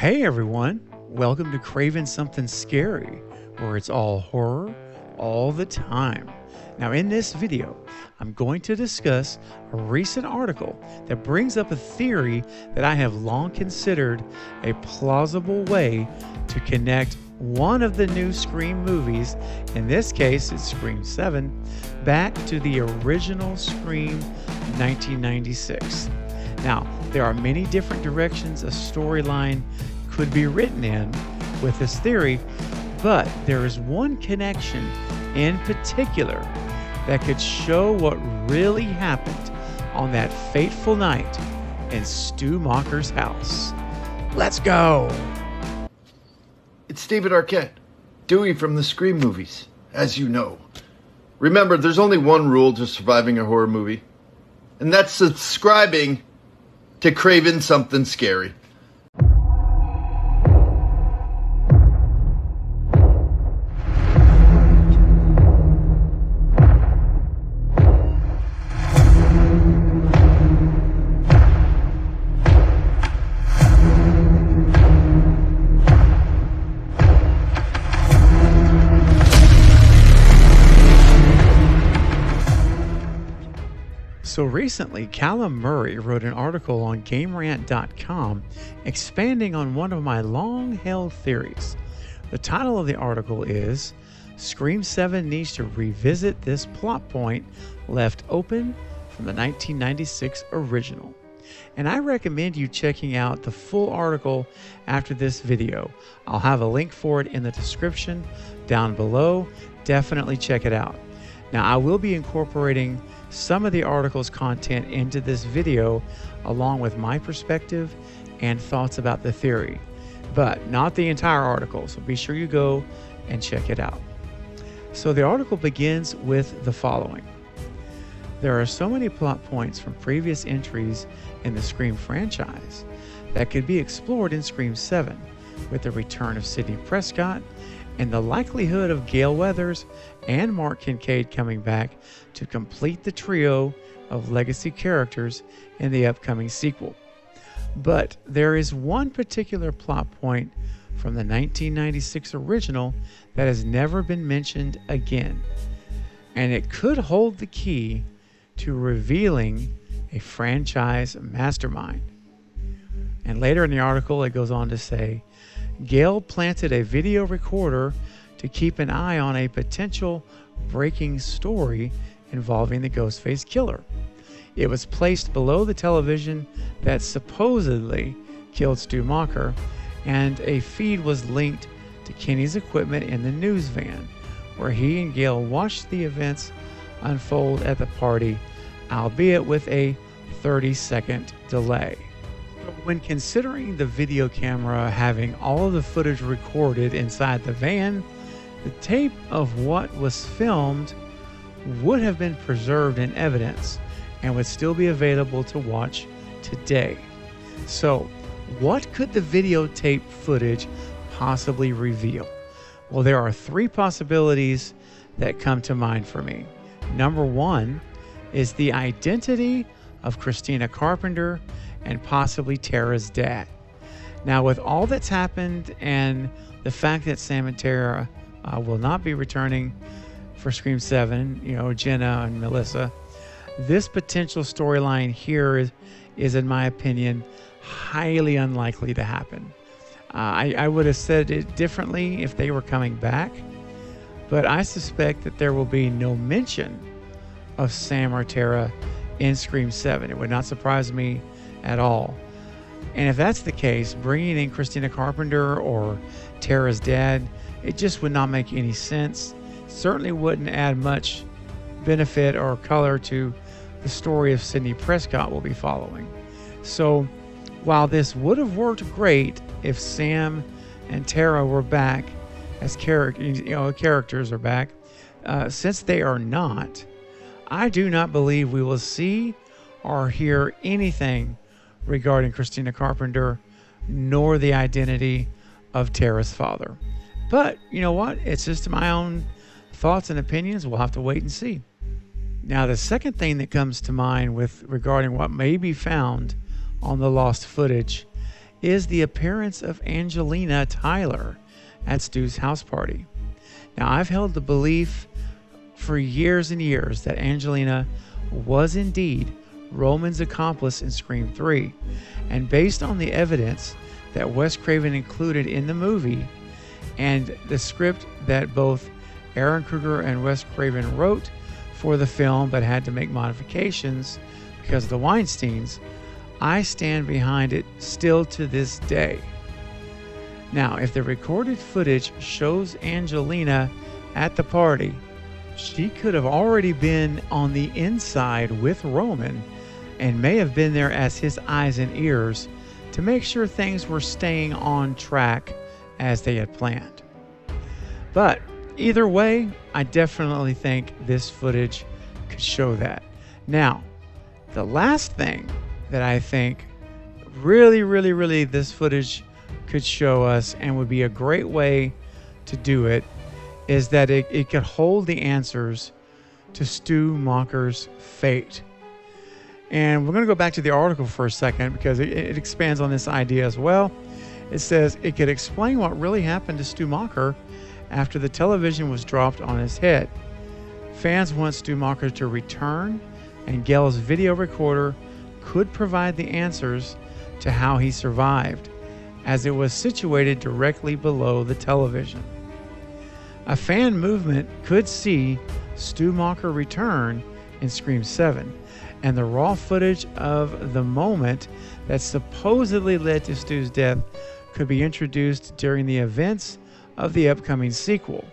Hey everyone, welcome to Craven Something Scary, where it's all horror all the time. Now in this video, I'm going to discuss a recent article that brings up a theory that I have long considered a plausible way to connect one of the new Scream movies, in this case it's Scream 7, back to the original Scream 1996. Now, there are many different directions a storyline could be written in with this theory, but there is one connection in particular that could show what really happened on that fateful night in Stu Macher's house. Let's go! It's David Arquette, Dewey from the Scream movies, as you know. Remember, there's only one rule to surviving a horror movie, and that's subscribing to Craven Something Scary. So recently, Callum Murray wrote an article on GameRant.com expanding on one of my long-held theories. The title of the article is Scream 7 needs to revisit this plot point left open from the 1996 original. And I recommend you checking out the full article after this video. I'll have a link for it in the description down below. Definitely check it out. Now, I will be incorporating some of the article's content into this video along with my perspective and thoughts about the theory, but not the entire article, so be sure you go and check it out. So the article begins with the following. There are so many plot points from previous entries in the Scream franchise that could be explored in Scream 7 with the return of Sidney Prescott and the likelihood of Gale Weathers and Mark Kincaid coming back to complete the trio of legacy characters in the upcoming sequel. But there is one particular plot point from the 1996 original that has never been mentioned again, and it could hold the key to revealing a franchise mastermind. And later in the article, it goes on to say, Gale planted a video recorder to keep an eye on a potential breaking story involving the Ghostface Killer. It was placed below the television that supposedly killed Stu Macher, and a feed was linked to Kenny's equipment in the news van, where he and Gale watched the events unfold at the party, albeit with a 30-second delay. When considering the video camera having all of the footage recorded inside the van, the tape of what was filmed would have been preserved in evidence and would still be available to watch today. So, what could the videotape footage possibly reveal? Well, there are three possibilities that come to mind for me. Number one is the identity of Christina Carpenter and possibly Tara's dad. Now, with all that's happened and the fact that Sam and Tara will not be returning for Scream 7, Jenna and Melissa, this potential storyline here is, in my opinion, highly unlikely to happen. I would have said it differently if they were coming back, but I suspect that there will be no mention of Sam or Tara in Scream 7. It would not surprise me at all. And if that's the case, bringing in Christina Carpenter or Tara's dad, it just would not make any sense. Certainly wouldn't add much benefit or color to the story of Sidney Prescott we'll be following. So while this would have worked great if Sam and Tara were back as characters are back, since they are not, I do not believe we will see or hear anything regarding Christina Carpenter, nor the identity of Tara's father. But you know what? It's just my own thoughts and opinions. We'll have to wait and see. Now, the second thing that comes to mind regarding what may be found on the lost footage is the appearance of Angelina Tyler at Stu's house party. Now, I've held the belief for years and years that Angelina was indeed Roman's accomplice in Scream 3. And based on the evidence that Wes Craven included in the movie and the script that both Aaron Kruger and Wes Craven wrote for the film but had to make modifications because of the Weinsteins, I stand behind it still to this day. Now, if the recorded footage shows Angelina at the party, she could have already been on the inside with Roman and may have been there as his eyes and ears to make sure things were staying on track as they had planned. But either way, I definitely think this footage could show that. Now, the last thing that I think really this footage could show us and would be a great way to do it is that it could hold the answers to Stu Macher's fate. And we're going to go back to the article for a second because it expands on this idea as well. It says it could explain what really happened to Stu Macher after the television was dropped on his head. Fans want Stu Macher to return, and Gel's video recorder could provide the answers to how he survived, as it was situated directly below the television. A fan movement could see Stu Macher return in Scream 7, and the raw footage of the moment that supposedly led to Stu's death could be introduced during the events of the upcoming sequel.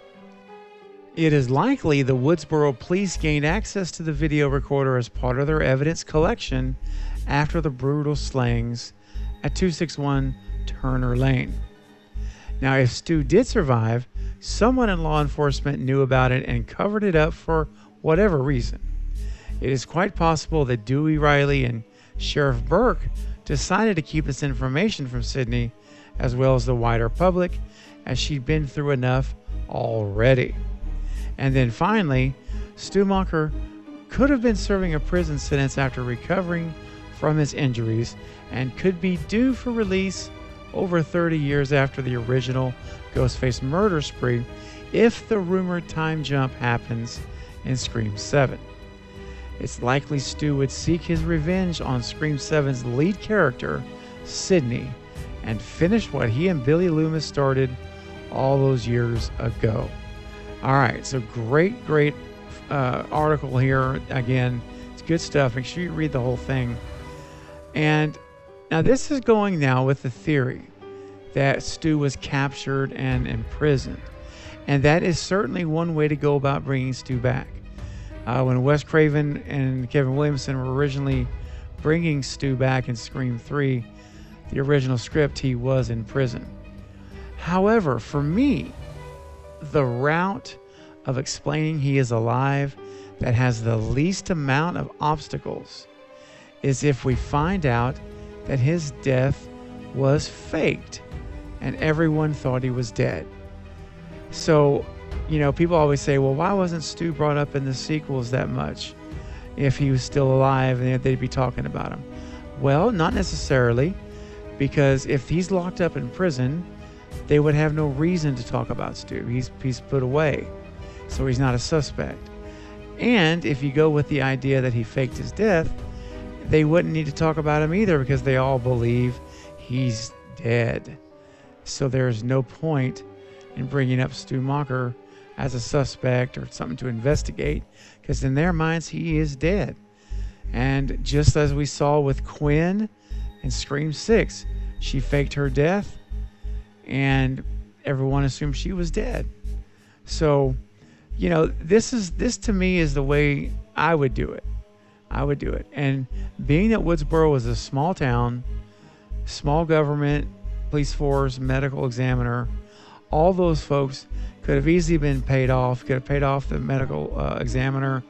It is likely the Woodsboro police gained access to the video recorder as part of their evidence collection after the brutal slayings at 261 Turner Lane. Now, if Stu did survive, someone in law enforcement knew about it and covered it up for whatever reason. It is quite possible that Dewey Riley and Sheriff Burke decided to keep this information from Sidney as well as the wider public, as she'd been through enough already. And then finally, Stu Macher could have been serving a prison sentence after recovering from his injuries and could be due for release over 30 years after the original Ghostface murder spree if the rumored time jump happens in Scream 7. It's likely Stu would seek his revenge on Scream 7's lead character, Sidney, and finish what he and Billy Loomis started all those years ago. All right, so great article here. Again, it's good stuff. Make sure you read the whole thing. And now this is going now with the theory that Stu was captured and imprisoned. And that is certainly one way to go about bringing Stu back. When Wes Craven and Kevin Williamson were originally bringing Stu back in Scream 3, the original script, he was in prison. However, for me, the route of explaining he is alive that has the least amount of obstacles is if we find out that his death was faked and everyone thought he was dead. So, people always say, well, why wasn't Stu brought up in the sequels that much if he was still alive and they'd be talking about him? Well, not necessarily, because if he's locked up in prison, they would have no reason to talk about Stu. He's put away, so he's not a suspect. And if you go with the idea that he faked his death, they wouldn't need to talk about him either because they all believe he's dead. So there's no point in bringing up Stu Macher as a suspect or something to investigate, because in their minds he is dead. And just as we saw with Quinn in Scream 6, she faked her death and everyone assumed she was dead. So, this to me is the way I would do it. And being that Woodsboro was a small town, small government, police force, medical examiner, all those folks could have easily been paid off. Could have paid off the medical examiner.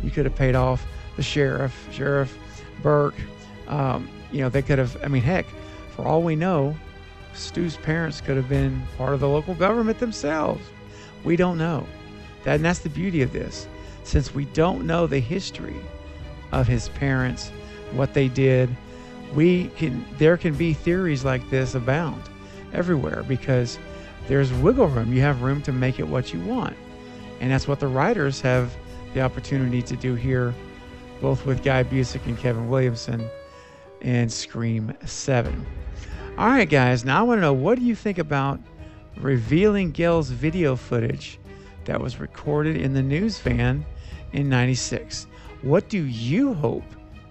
You could have paid off the Sheriff Burke. They could have, heck, for all we know, Stu's parents could have been part of the local government themselves. We don't know. And that's the beauty of this. Since we don't know the history of his parents, what they did, there can be theories like this abound everywhere because there's wiggle room. You have room to make it what you want. And that's what the writers have the opportunity to do here, both with Guy Busick and Kevin Williamson in Scream 7. All right, guys, now I want to know, what do you think about revealing Gale's video footage that was recorded in the news van in 96? What do you hope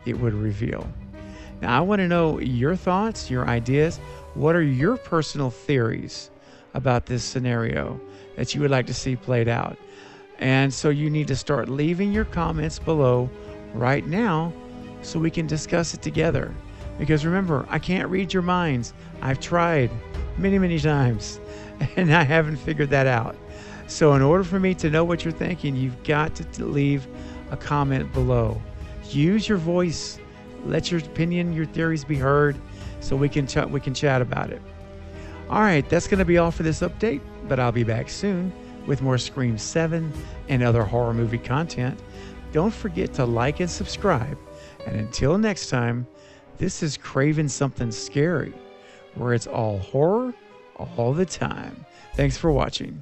it would reveal? Now, I want to know your thoughts, your ideas. What are your personal theories about this scenario that you would like to see played out? And so you need to start leaving your comments below right now so we can discuss it together. Because remember, I can't read your minds. I've tried many, many times, and I haven't figured that out. So in order for me to know what you're thinking, you've got to leave a comment below. Use your voice. Let your opinion, your theories be heard so we can chat about it. All right, that's going to be all for this update, but I'll be back soon with more Scream 7 and other horror movie content. Don't forget to like and subscribe. And until next time, this is Craving Something Scary, where it's all horror all the time. Thanks for watching.